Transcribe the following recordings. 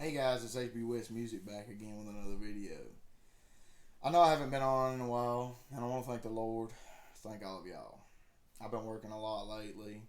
Hey guys, it's H.B.WestMusic back again with another video. I know I haven't been on in a while, and I want to thank the Lord. Thank all of y'all. I've been working a lot lately,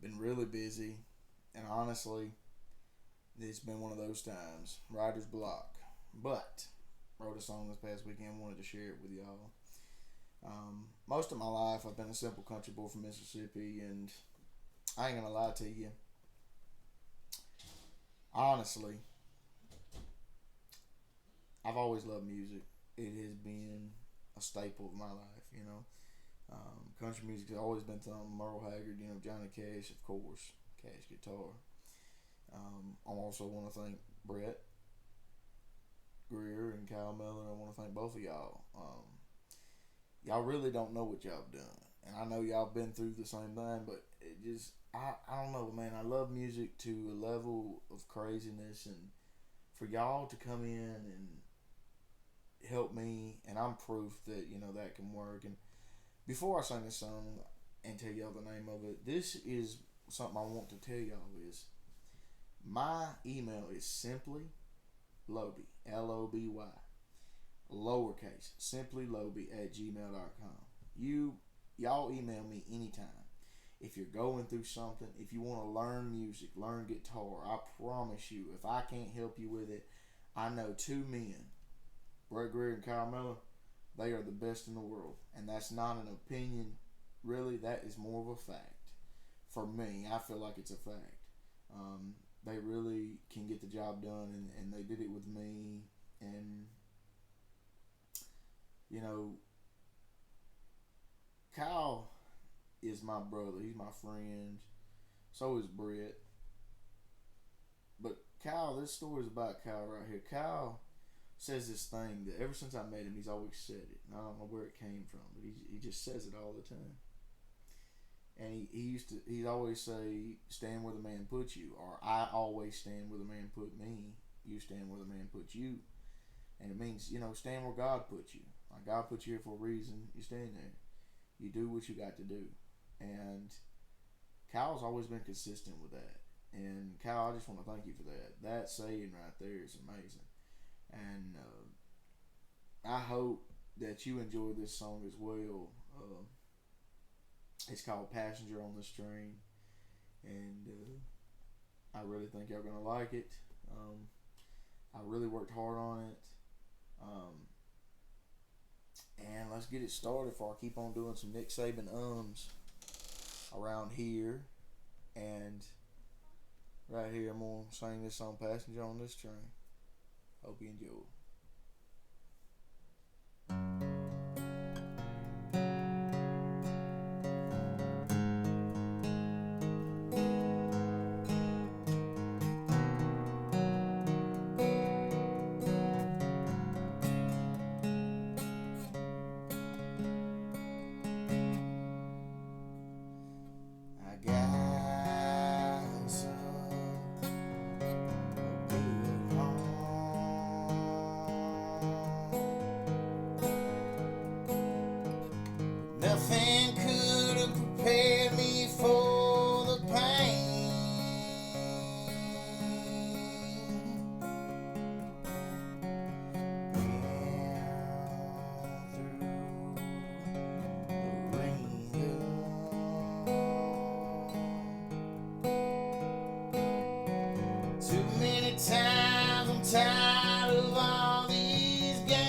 been really busy, and honestly, it's been one of those times. Writer's block. But, wrote a song this past weekend, wanted to share it with y'all. Most of my life, I've been a simple country boy from Mississippi, and I ain't gonna lie to you. Honestly, I've always loved music. It has been a staple of my life. Country music has always been something. Merle Haggard, Johnny Cash, of course, Cash guitar. I also want to thank Brett Greer and Kyle Miller. I want to thank both of y'all. Y'all really don't know what y'all have done, and I know y'all been through the same thing, but it just I don't know, man. I love music to a level of craziness, and for y'all to come in and help me, and I'm proof that that can work. And before I sing this song and tell y'all the name of it, this is something I want to tell y'all is my email is simply Loby, L-O-B-Y, lowercase, simply Loby at gmail.com. Y'all email me anytime. If you're going through something, if you want to learn music, learn guitar, I promise you, if I can't help you with it, I know two men, Brett Greer and Kyle Miller, they are the best in the world. And that's not an opinion, really, that is more of a fact. For me, I feel like it's a fact. They really can get the job done, and they did it with me. And, Kyle is my brother. He's my friend. So is Brett. But Kyle, this story is about Kyle right here. Kyle says this thing that ever since I met him, he's always said it. And I don't know where it came from, but he just says it all the time. And he'd always say, stand where the man puts you. Or I always stand where the man put me. You stand where the man puts you. And it means, stand where God puts you. Like God put you here for a reason. You stand there. You do what you got to do. And Kyle's always been consistent with that. And Kyle, I just want to thank you for that. That saying right there is amazing. And I hope that you enjoy this song as well. It's called Passenger on this Train. And I really think y'all going to like it. I really worked hard on it. And let's get it started before I keep on doing some Nick Saban around here. And right here, I'm going to sing this song, Passenger on this Train. Hope you enjoy. I got some good home. Nothing could have prepared me for the pain. Been through the rain. Too many times I'm tired of all these games.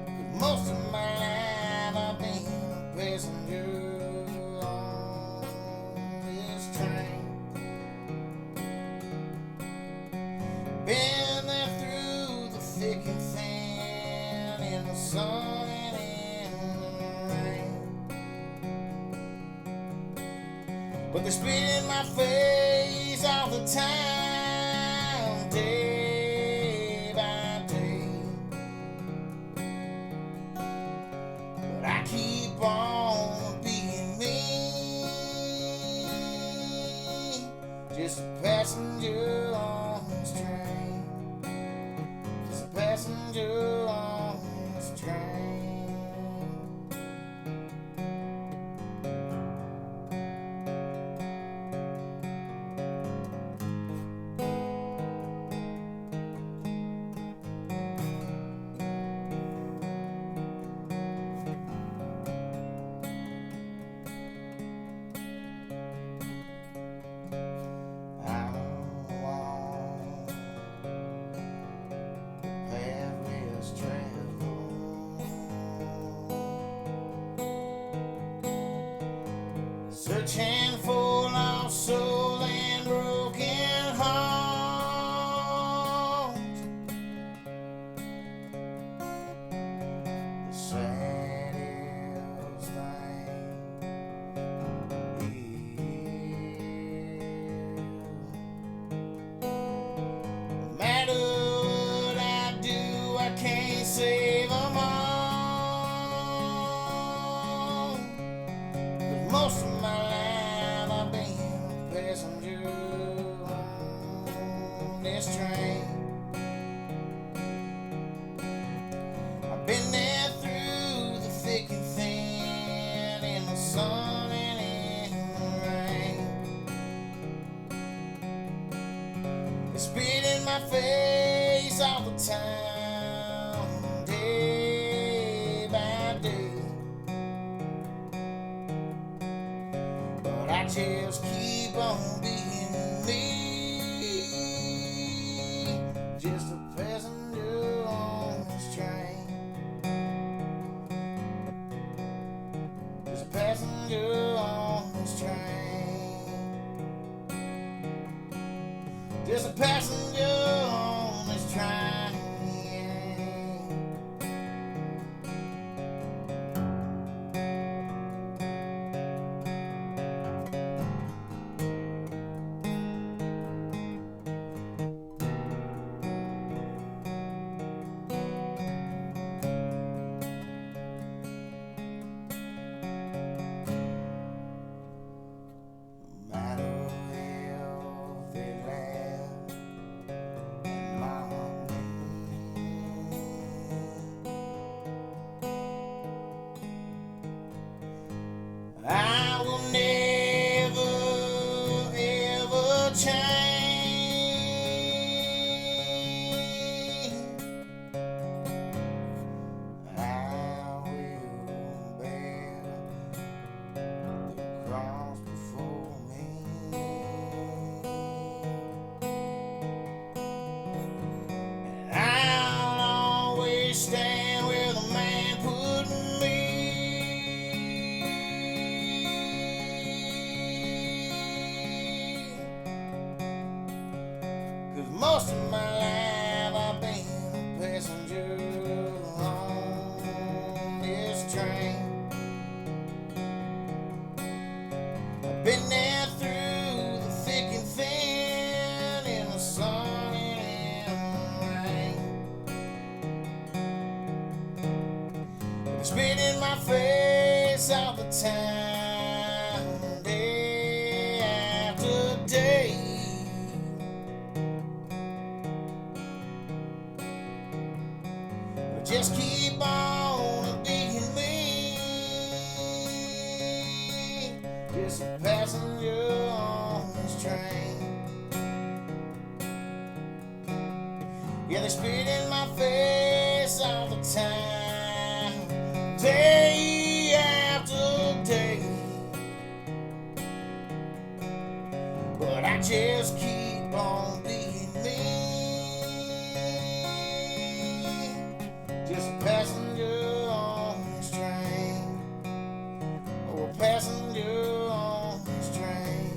'Cause most of my life I've been a passenger on this train. Been there through the thick and thin, in the sun and in the rain. But they spit in my face all the time, day by day. But I keep on being me, just a passenger on this train. Just a passenger on this train. this train. I've been there through the thick and thin, in the sun and in the rain. They spit in my face all the time, day by day. But I just keep on being me, just a passenger on this train. Just a passenger on this train. Just a passenger on this train. I will never, ever change. I will bear the cross before me. And I'll always stand where the man put me. Most of my life I've been a passenger on this train. I've been there through the thick and thin, in the sun and in the rain. They spit in my face all the time, day after day. Just keep on being me, just a passenger on this train. Yeah, they spit in my face all the time, day after day. But I just keep on being me. Just a passenger on this train. Oh, a passenger on this train.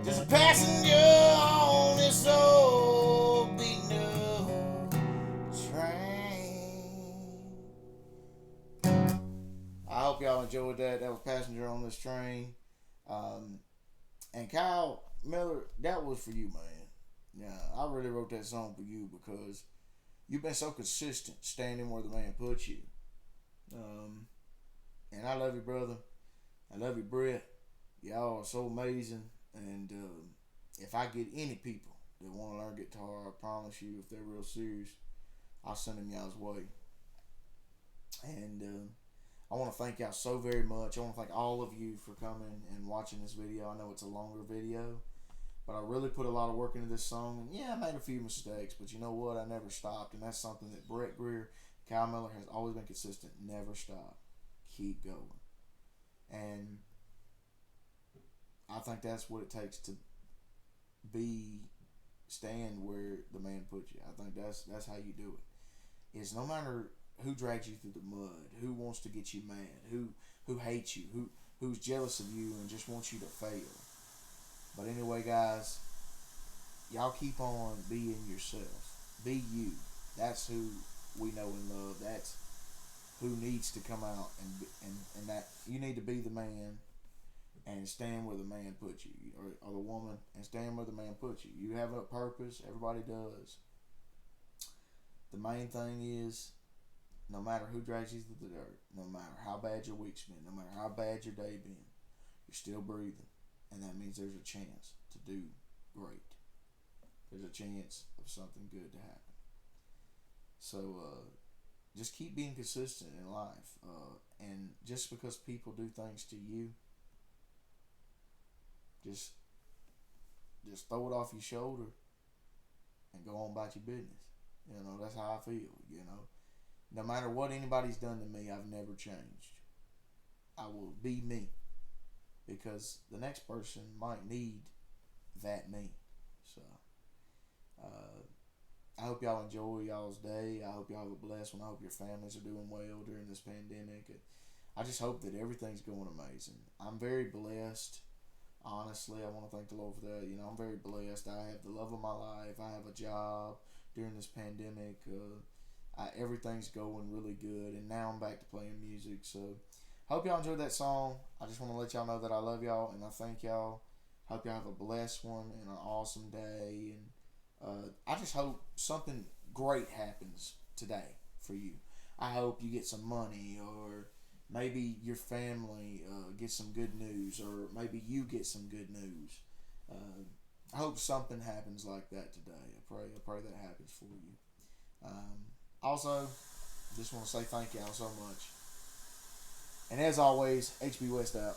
Just a passenger on this old beaten up train. I hope y'all enjoyed that. That was Passenger on This Train. And Kyle Miller, that was for you, man. Yeah, I really wrote that song for you because you've been so consistent standing where the man put you. And I love you, brother. I love you, Brett. Y'all are so amazing. And if I get any people that want to learn guitar, I promise you, if they're real serious, I'll send them y'all's way. And I want to thank y'all so very much. I want to thank all of you for coming and watching this video. I know it's a longer video, but I really put a lot of work into this song. And yeah, I made a few mistakes, but you know what? I never stopped. And that's something that Brett Greer, Kyle Miller has always been consistent. Never stop. Keep going. And I think that's what it takes to stand where the man put you. I think that's how you do it. Is no matter who drags you through the mud, who wants to get you mad, who hates you, who's jealous of you and just wants you to fail. But anyway, guys, y'all keep on being yourself. Be you. That's who we know and love. That's who needs to come out and that you need to be the man and stand where the man put you, or the woman, and stand where the man put you. You have a purpose. Everybody does. The main thing is, no matter who drags you through the dirt, no matter how bad your week's been, no matter how bad your day been, you're still breathing, and that means there's a chance to do great. There's a chance of something good to happen. So just keep being consistent in life. And just because people do things to you, just just throw it off your shoulder and go on about your business. That's how I feel. No matter what anybody's done to me, I've never changed. I will be me because the next person might need that me. So, I hope y'all enjoy y'all's day. I hope y'all have a blessed one. I hope your families are doing well during this pandemic. I just hope that everything's going amazing. I'm very blessed. Honestly, I want to thank the Lord for that. I'm very blessed. I have the love of my life. I have a job during this pandemic. Everything's going really good, and now I'm back to playing music. So, hope y'all enjoyed that song. I just want to let y'all know that I love y'all and I thank y'all. Hope y'all have a blessed one and an awesome day. And I just hope something great happens today for you. I hope you get some money, or maybe your family gets some good news, or maybe you get some good news. I hope something happens like that today. I pray that happens for you. Also, just want to say thank y'all so much. And as always, H.B. West out.